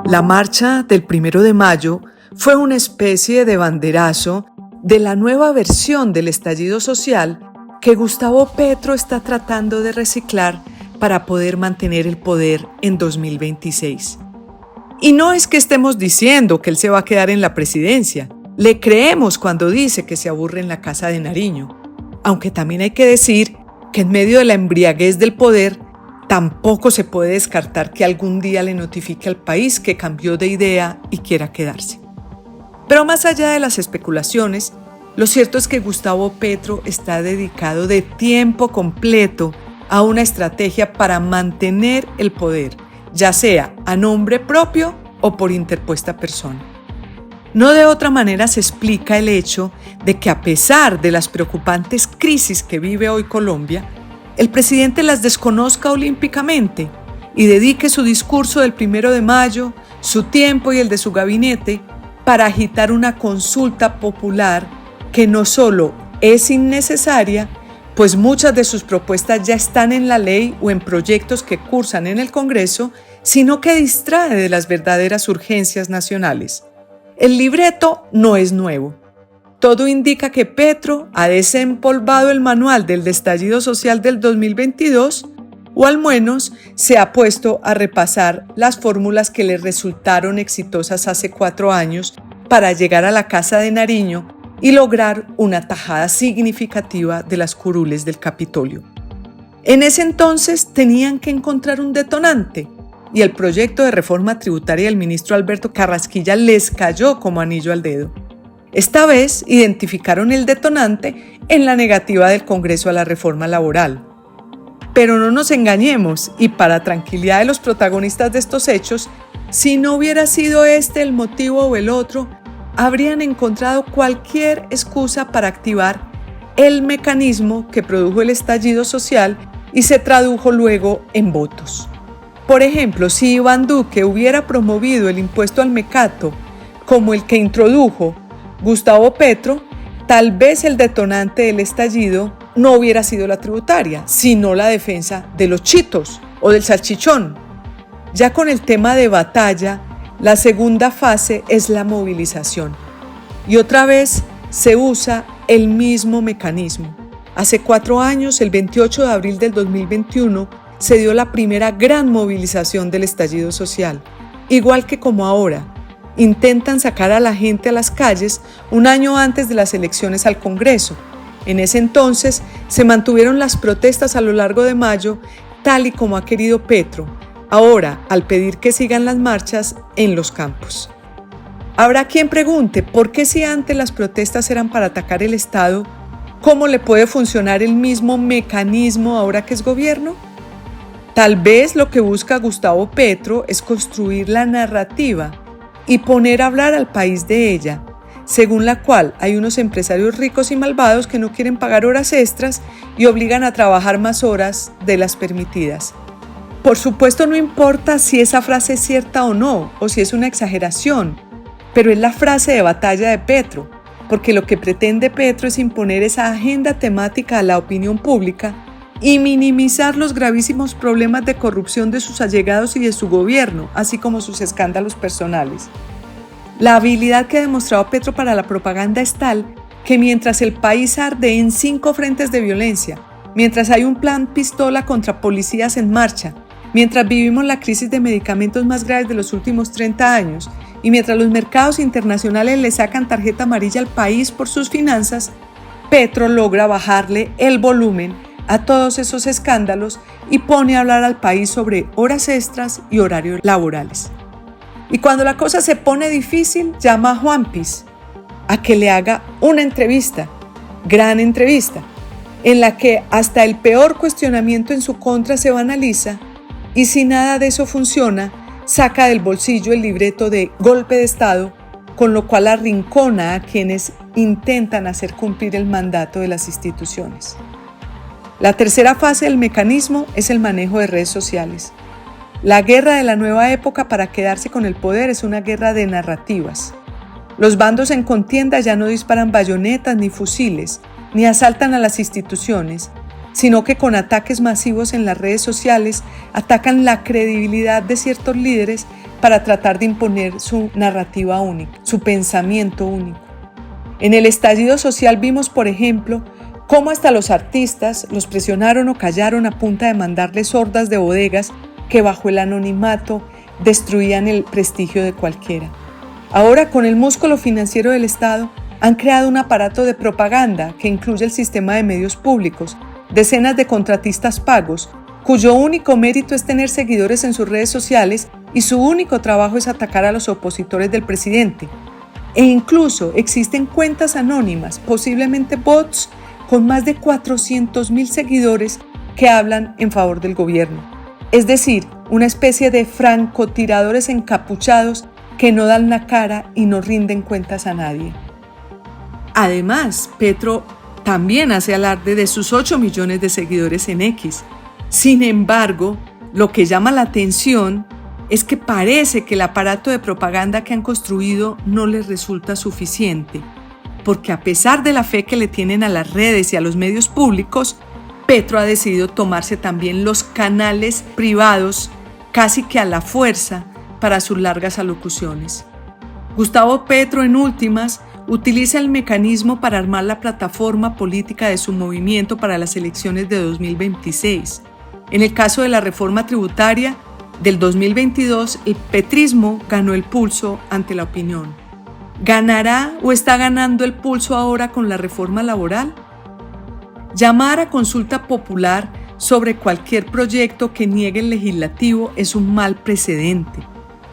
La marcha del 1 de mayo fue una especie de banderazo de la nueva versión del estallido social que Gustavo Petro está tratando de reciclar para poder mantener el poder en 2026. Y no es que estemos diciendo que él se va a quedar en la presidencia. Le creemos cuando dice que se aburre en la Casa de Nariño. Aunque también hay que decir que en medio de la embriaguez del poder, tampoco se puede descartar que algún día le notifique al país que cambió de idea y quiera quedarse. Pero más allá de las especulaciones, lo cierto es que Gustavo Petro está dedicado de tiempo completo a una estrategia para mantener el poder, ya sea a nombre propio o por interpuesta persona. No de otra manera se explica el hecho de que a pesar de las preocupantes crisis que vive hoy Colombia, el presidente las desconozca olímpicamente y dedique su discurso del 1 de mayo, su tiempo y el de su gabinete para agitar una consulta popular que no solo es innecesaria, pues muchas de sus propuestas ya están en la ley o en proyectos que cursan en el Congreso, sino que distrae de las verdaderas urgencias nacionales. El libreto no es nuevo. Todo indica que Petro ha desempolvado el manual del estallido social del 2022 o al menos se ha puesto a repasar las fórmulas que le resultaron exitosas hace 4 años para llegar a la Casa de Nariño y lograr una tajada significativa de las curules del Capitolio. En ese entonces tenían que encontrar un detonante y el proyecto de reforma tributaria del ministro Alberto Carrasquilla les cayó como anillo al dedo. Esta vez identificaron el detonante en la negativa del Congreso a la reforma laboral. Pero no nos engañemos, y para tranquilidad de los protagonistas de estos hechos, si no hubiera sido este el motivo o el otro, habrían encontrado cualquier excusa para activar el mecanismo que produjo el estallido social y se tradujo luego en votos. Por ejemplo, si Iván Duque hubiera promovido el impuesto al mecato como el que introdujo Gustavo Petro, tal vez el detonante del estallido no hubiera sido la tributaria, sino la defensa de los chitos o del salchichón. Ya con el tema de batalla, la segunda fase es la movilización. Y otra vez se usa el mismo mecanismo. Hace 4 años, el 28 de abril del 2021, se dio la primera gran movilización del estallido social. Igual que como ahora, intentan sacar a la gente a las calles un año antes de las elecciones al Congreso. En ese entonces se mantuvieron las protestas a lo largo de mayo, tal y como ha querido Petro, ahora al pedir que sigan las marchas en los campos. Habrá quien pregunte, ¿por qué si antes las protestas eran para atacar el Estado, cómo le puede funcionar el mismo mecanismo ahora que es gobierno? Tal vez lo que busca Gustavo Petro es construir la narrativa y poner a hablar al país de ella, según la cual hay unos empresarios ricos y malvados que no quieren pagar horas extras y obligan a trabajar más horas de las permitidas. Por supuesto, no importa si esa frase es cierta o no, o si es una exageración, pero es la frase de batalla de Petro, porque lo que pretende Petro es imponer esa agenda temática a la opinión pública y minimizar los gravísimos problemas de corrupción de sus allegados y de su gobierno, así como sus escándalos personales. La habilidad que ha demostrado Petro para la propaganda es tal que mientras el país arde en 5 frentes de violencia, mientras hay un plan pistola contra policías en marcha, mientras vivimos la crisis de medicamentos más graves de los últimos 30 años y mientras los mercados internacionales le sacan tarjeta amarilla al país por sus finanzas, Petro logra bajarle el volumen a todos esos escándalos y pone a hablar al país sobre horas extras y horarios laborales. Y cuando la cosa se pone difícil, llama a Juanpis a que le haga una entrevista, gran entrevista, en la que hasta el peor cuestionamiento en su contra se banaliza y si nada de eso funciona, saca del bolsillo el libreto de golpe de Estado, con lo cual arrincona a quienes intentan hacer cumplir el mandato de las instituciones. La tercera fase del mecanismo es el manejo de redes sociales. La guerra de la nueva época para quedarse con el poder es una guerra de narrativas. Los bandos en contienda ya no disparan bayonetas ni fusiles, ni asaltan a las instituciones, sino que con ataques masivos en las redes sociales atacan la credibilidad de ciertos líderes para tratar de imponer su narrativa única, su pensamiento único. En el estallido social vimos, por ejemplo, cómo hasta los artistas los presionaron o callaron a punta de mandarles hordas de bodegas que bajo el anonimato destruían el prestigio de cualquiera. Ahora, con el músculo financiero del Estado, han creado un aparato de propaganda que incluye el sistema de medios públicos, decenas de contratistas pagos, cuyo único mérito es tener seguidores en sus redes sociales y su único trabajo es atacar a los opositores del presidente. E incluso existen cuentas anónimas, posiblemente bots, con más de 400.000 seguidores que hablan en favor del gobierno. Es decir, una especie de francotiradores encapuchados que no dan la cara y no rinden cuentas a nadie. Además, Petro también hace alarde de sus 8 millones de seguidores en X. Sin embargo, lo que llama la atención es que parece que el aparato de propaganda que han construido no les resulta suficiente, porque a pesar de la fe que le tienen a las redes y a los medios públicos, Petro ha decidido tomarse también los canales privados casi que a la fuerza para sus largas alocuciones. Gustavo Petro, en últimas, utiliza el mecanismo para armar la plataforma política de su movimiento para las elecciones de 2026. En el caso de la reforma tributaria del 2022, el petrismo ganó el pulso ante la opinión. ¿Ganará o está ganando el pulso ahora con la reforma laboral? Llamar a consulta popular sobre cualquier proyecto que niegue el legislativo es un mal precedente.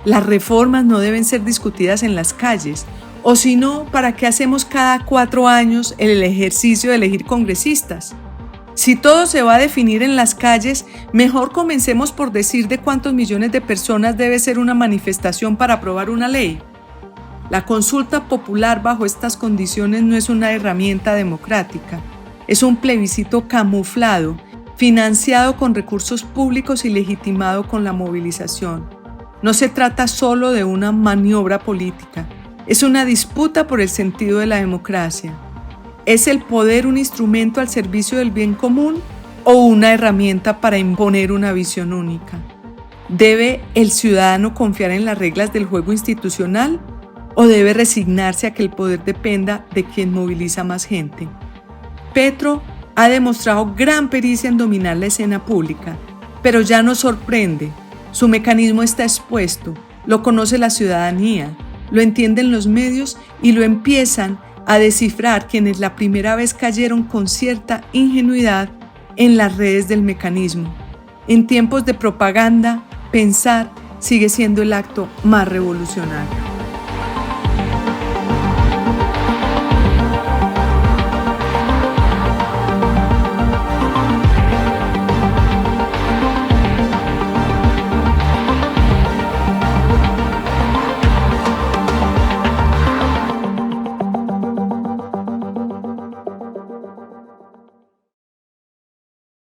Las reformas no deben ser discutidas en las calles, o si no, ¿para qué hacemos cada 4 años el ejercicio de elegir congresistas? Si todo se va a definir en las calles, mejor comencemos por decir de cuántos millones de personas debe ser una manifestación para aprobar una ley. La consulta popular bajo estas condiciones no es una herramienta democrática. Es un plebiscito camuflado, financiado con recursos públicos y legitimado con la movilización. No se trata solo de una maniobra política, es una disputa por el sentido de la democracia. ¿Es el poder un instrumento al servicio del bien común o una herramienta para imponer una visión única? ¿Debe el ciudadano confiar en las reglas del juego institucional o debe resignarse a que el poder dependa de quien moviliza más gente? Petro ha demostrado gran pericia en dominar la escena pública, pero ya no sorprende. Su mecanismo está expuesto, lo conoce la ciudadanía, lo entienden los medios y lo empiezan a descifrar quienes la primera vez cayeron con cierta ingenuidad en las redes del mecanismo. En tiempos de propaganda, pensar sigue siendo el acto más revolucionario.